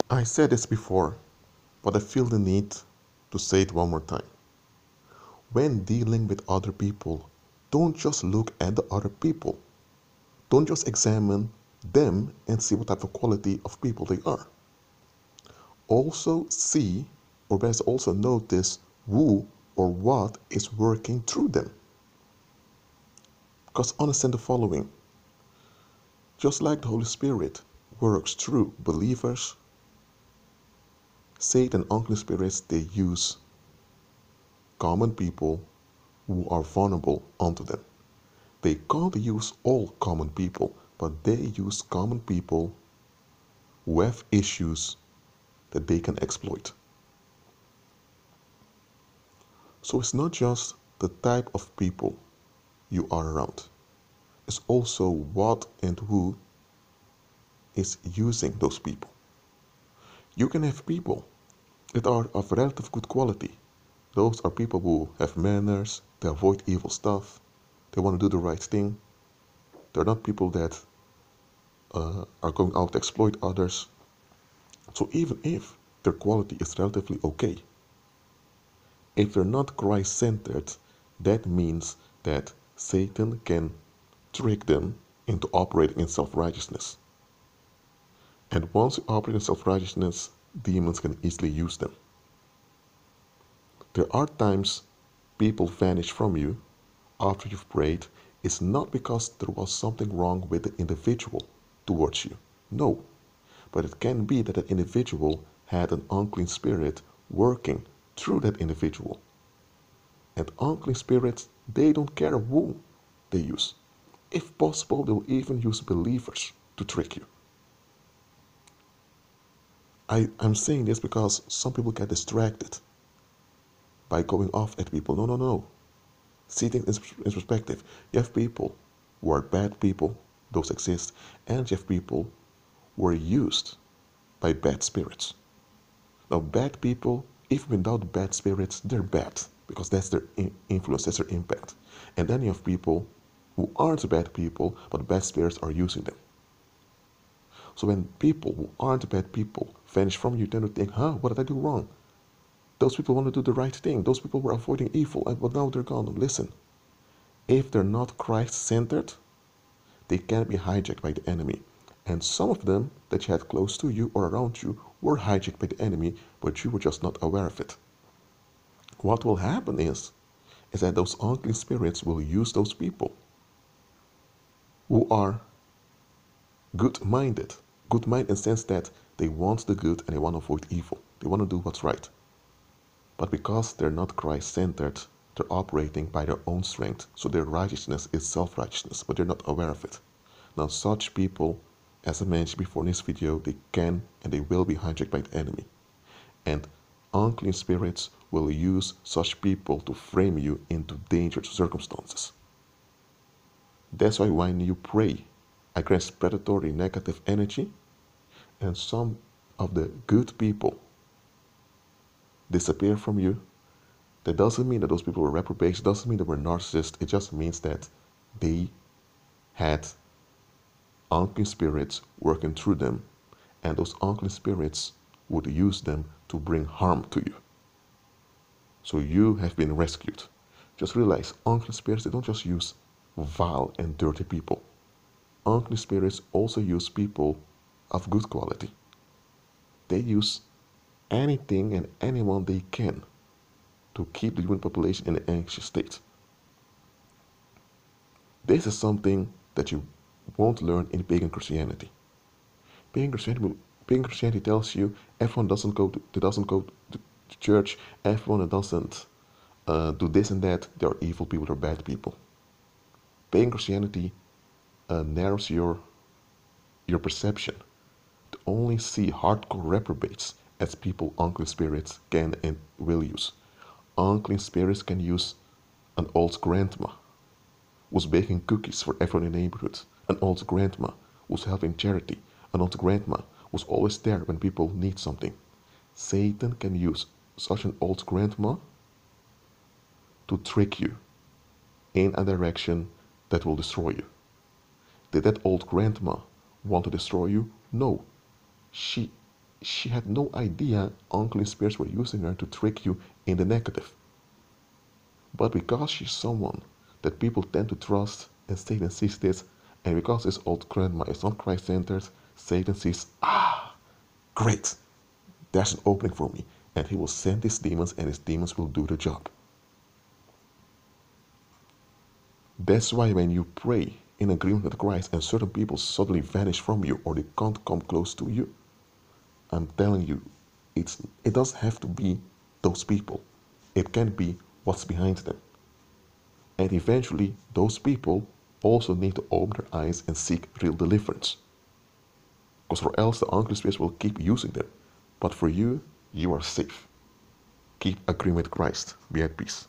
I said this before, but I feel the need to say it one more time. When dealing with other people, don't just look at the other people. Don't just examine them and see what type of quality of people they are. Also see, or best also notice who or what is working through them. Because understand the following. Just like the Holy Spirit works through believers, Satan and unclean spirits, they use common people who are vulnerable onto them. They can't use all common people, but they use common people who have issues that they can exploit. So it's not just the type of people you are around. It's also what and who is using those people. You can have people that are of relative good quality. Those are people who have manners, they avoid evil stuff, they want to do the right thing. They're not people that are going out to exploit others. So even if their quality is relatively okay, if they're not Christ-centered, that means that Satan can trick them into operating in self-righteousness. And once you operate in self-righteousness, demons can easily use them. There are times people vanish from you after you've prayed. It's not because there was something wrong with the individual towards you. No. But it can be that that individual had an unclean spirit working through that individual. And unclean spirits, they don't care who they use. If possible, they'll even use believers to trick you. I'm saying this because some people get distracted by going off at people. No, no, no. See things in perspective. You have people who are bad people, those exist, and you have people who are used by bad spirits. Now, bad people, even without bad spirits, they're bad because that's their influence, that's their impact. And then you have people who aren't bad people, but bad spirits are using them. So when people who aren't bad people vanish from you, then you think, what did I do wrong? Those people want to do the right thing. Those people were avoiding evil, but now they're gone. Listen, if they're not Christ-centered, they can be hijacked by the enemy. And some of them that you had close to you or around you were hijacked by the enemy, but you were just not aware of it. What will happen is that those unclean spirits will use those people who are good-minded. Good-minded in the sense that they want the good and they want to avoid evil. They want to do what's right. But because they're not Christ-centered, they're operating by their own strength. So their righteousness is self-righteousness, but they're not aware of it. Now such people, as I mentioned before in this video, they can and they will be hijacked by the enemy. And unclean spirits will use such people to frame you into dangerous circumstances. That's why when you pray against predatory negative energy, and some of the good people disappear from you, that doesn't mean that those people were reprobates, it doesn't mean they were narcissists, it just means that they had unclean spirits working through them, and those unclean spirits would use them to bring harm to you. So you have been rescued. Just realize, unclean spirits, they don't just use vile and dirty people. Unclean spirits also use people of good quality. They use anything and anyone they can to keep the human population in an anxious state. This is something that you won't learn in pagan Christianity. Pagan Christianity tells you everyone doesn't go to church, everyone that doesn't do this and that, they are evil people, they're bad people. Pagan Christianity narrows your perception to only see hardcore reprobates as people unclean spirits can and will use. Unclean spirits can use an old grandma who's baking cookies for everyone in the neighborhood, an old grandma who's helping charity, an old grandma who's always there when people need something. Satan can use such an old grandma to trick you in a direction that will destroy you. Did that old grandma want to destroy you? No. She she had no idea unclean spirits were using her to trick you in the negative. But because she's someone that people tend to trust and Satan sees this, and because his old grandma is not Christ-centered, Satan sees, great, there's an opening for me. And he will send his demons and his demons will do the job. That's why when you pray in agreement with Christ and certain people suddenly vanish from you or they can't come close to you, I'm telling you, it doesn't have to be those people. It can be what's behind them. And eventually, those people also need to open their eyes and seek real deliverance. Because or else the unclean spirits will keep using them. But for you, you are safe. Keep agreeing with Christ. Be at peace.